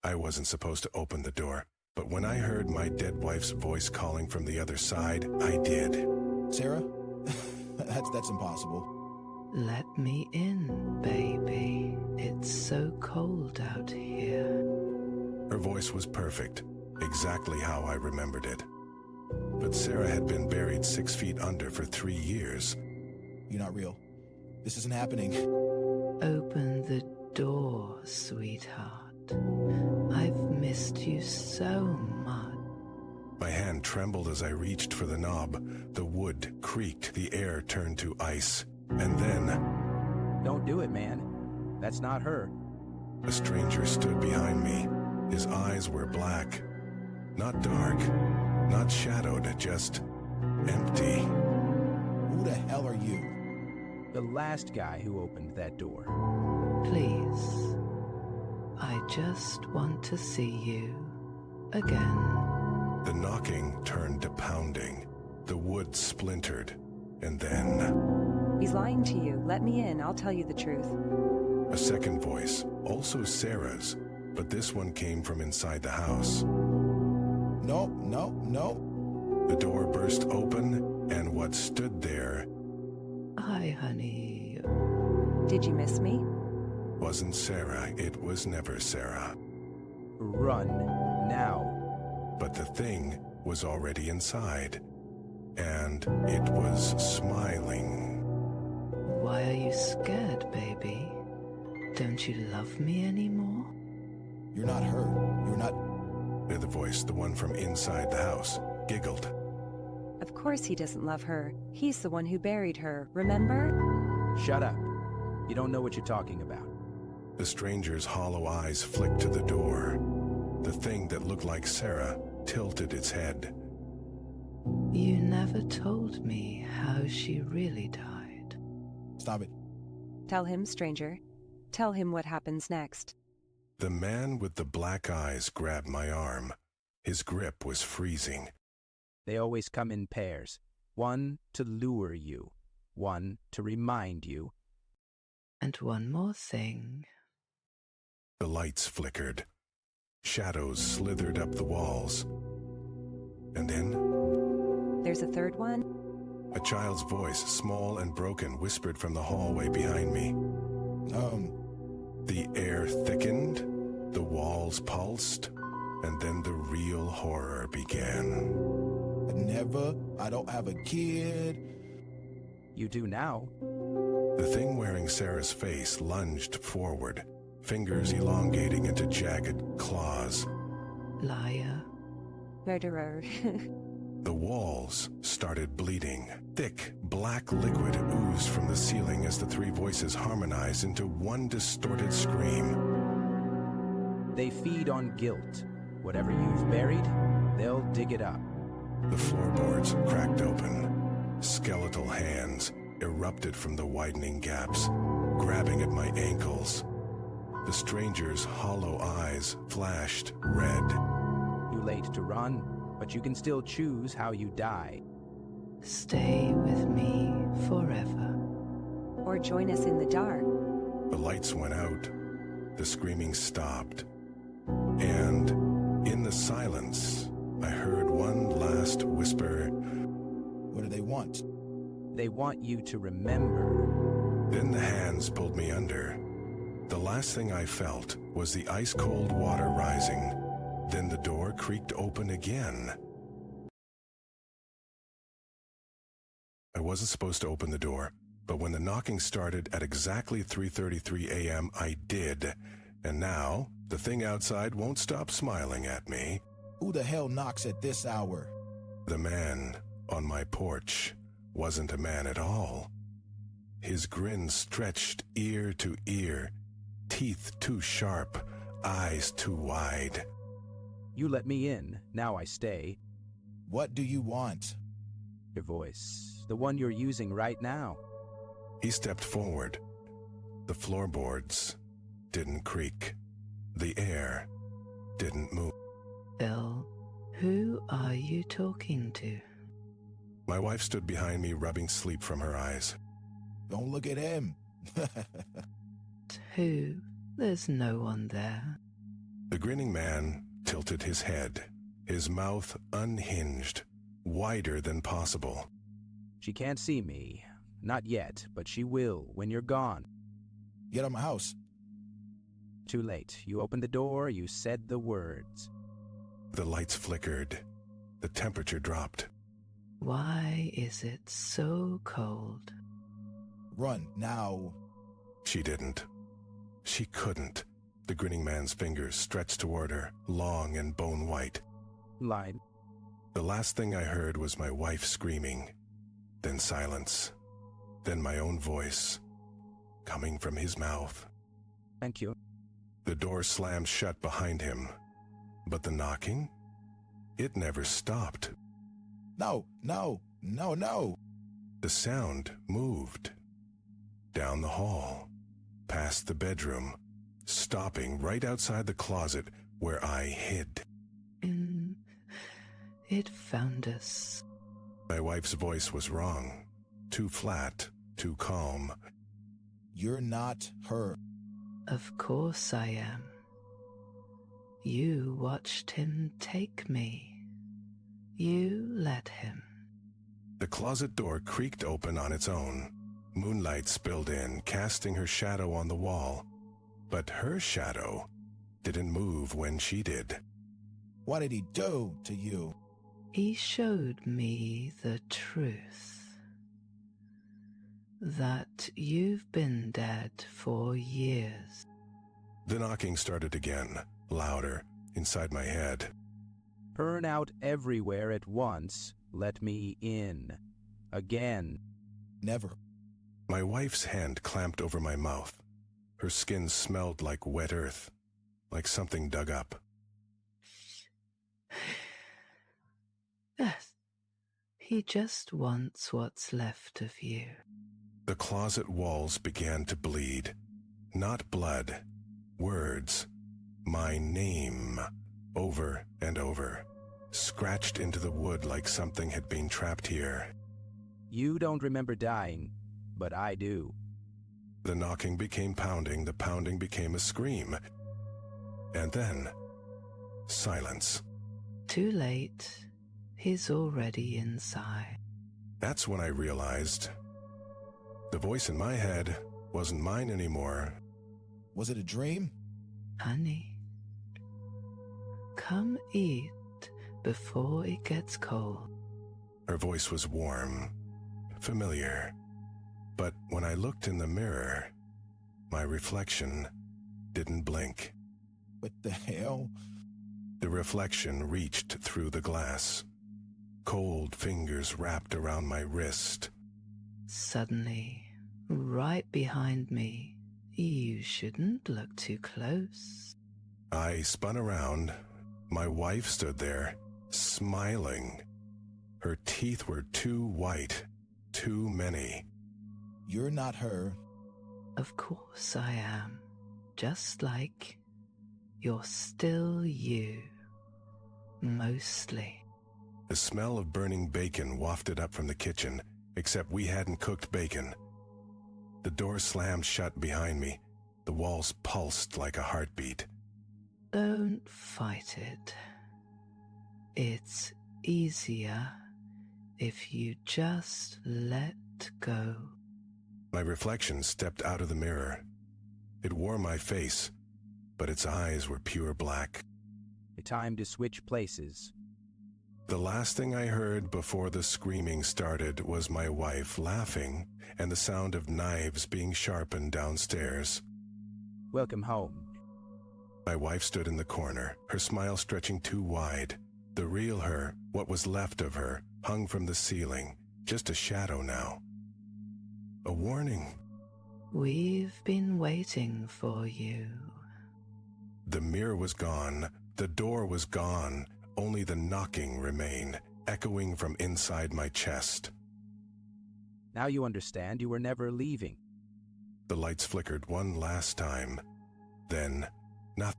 I wasn't supposed to open the door, but when I heard my dead wife's voice calling from the other side, I did. Sarah? That's impossible. Let me in, baby. It's so cold out here. Her voice was perfect, exactly how I remembered it. But Sarah had been buried 6 feet under for 3 years. You're not real. This isn't happening. Open the door, sweetheart. I've missed you so much. My hand trembled as I reached for the knob. The wood creaked, the air turned to ice, and then... Don't do it, man. That's not her. A stranger stood behind me. His eyes were black. Not dark, not shadowed, just empty. Who the hell are you? The last guy who opened that door. Please. I just want to see you again. The knocking turned to pounding. The wood splintered, and then... He's lying to you. Let me in. I'll tell you the truth. A second voice, also Sarah's, but this one came from inside the house. No, no, no. The door burst open, and what stood there... Hi, honey. Did you miss me? wasn't Sarah. It was never Sarah. Run, now. But the thing was already inside, and it was smiling. Why are you scared, baby? Don't you love me anymore? You're not her. You're not... The voice, the one from inside the house, giggled. Of course he doesn't love her. He's the one who buried her, remember? Shut up. You don't know what you're talking about. The stranger's hollow eyes flicked to the door. The thing that looked like Sarah tilted its head. You never told me how she really died. Stop it. Tell him, stranger. Tell him what happens next. The man with the black eyes grabbed my arm. His grip was freezing. They always come in pairs. One to lure you, one to remind you. And one more thing. The lights flickered. Shadows slithered up the walls. And then... There's a third one? A child's voice, small and broken, whispered from the hallway behind me. The air thickened, the walls pulsed, and then the real horror began. I don't have a kid. You do now. The thing wearing Sarah's face lunged forward, fingers elongating into jagged claws. Liar. Murderer. The walls started bleeding. Thick, black liquid oozed from the ceiling as the three voices harmonized into one distorted scream. They feed on guilt. Whatever you've buried, they'll dig it up. The floorboards cracked open. Skeletal hands erupted from the widening gaps, grabbing at my ankles. The stranger's hollow eyes flashed red. Too late to run, but you can still choose how you die. Stay with me forever. Or join us in the dark. The lights went out. The screaming stopped. And in the silence, I heard one last whisper. What do they want? They want you to remember. Then the hands pulled me under. The last thing I felt was the ice-cold water rising. Then the door creaked open again. I wasn't supposed to open the door, but when the knocking started at exactly 3:33 a.m., I did. And now, the thing outside won't stop smiling at me. Who the hell knocks at this hour? The man on my porch wasn't a man at all. His grin stretched ear to ear, teeth too sharp, eyes too wide. You let me in, now I stay. What do you want? Your voice, the one you're using right now. He stepped forward. The floorboards didn't creak. The air didn't move. Bill, who are you talking to? My wife stood behind me, rubbing sleep from her eyes. Don't look at him. Who? There's no one there. The grinning man tilted his head, his mouth unhinged, wider than possible. She can't see me. Not yet, but she will when you're gone. Get out of my house. Too late. You opened the door, you said the words. The lights flickered. The temperature dropped. Why is it so cold? Run, now. She didn't. She couldn't. The grinning man's fingers stretched toward her, long and bone-white. Lied. The last thing I heard was my wife screaming. Then silence. Then my own voice, coming from his mouth. Thank you. The door slammed shut behind him. But the knocking? It never stopped. No, no, no, no. The sound moved. Down the hall, past the bedroom, stopping right outside the closet where I hid. It found us. My wife's voice was wrong. Too flat, too calm. You're not her. Of course I am. You watched him take me. You let him. The closet door creaked open on its own. Moonlight spilled in, casting her shadow on the wall. But her shadow didn't move when she did. What did he do to you? He showed me the truth. That you've been dead for years. The knocking started again, louder, inside my head. Burn out everywhere at once. Let me in. Again. Never. My wife's hand clamped over my mouth. Her skin smelled like wet earth, like something dug up. Yes. He just wants what's left of you. The closet walls began to bleed. Not blood. Words. My name. Over and over. Scratched into the wood like something had been trapped here. You don't remember dying, but I do. The knocking became pounding. The pounding became a scream. And then, silence. Too late. He's already inside. That's when I realized the voice in my head wasn't mine anymore. Was it a dream? Honey, come eat before it gets cold. Her voice was warm, familiar. But when I looked in the mirror, my reflection didn't blink. What the hell? The reflection reached through the glass. Cold fingers wrapped around my wrist. Suddenly, right behind me, you shouldn't look too close. I spun around. My wife stood there, smiling. Her teeth were too white, too many. You're not her. Of course I am. Just like you're still you. Mostly. The smell of burning bacon wafted up from the kitchen, except we hadn't cooked bacon. The door slammed shut behind me. The walls pulsed like a heartbeat. Don't fight it. It's easier if you just let go. My reflection stepped out of the mirror. It wore my face, but its eyes were pure black. Time to switch places. The last thing I heard before the screaming started was my wife laughing and the sound of knives being sharpened downstairs. Welcome home. My wife stood in the corner, her smile stretching too wide. The real her, what was left of her, hung from the ceiling, just a shadow now. A warning. We've been waiting for you. The mirror was gone, the door was gone, only the knocking remained, echoing from inside my chest. Now you understand you were never leaving. The lights flickered one last time. Then, nothing.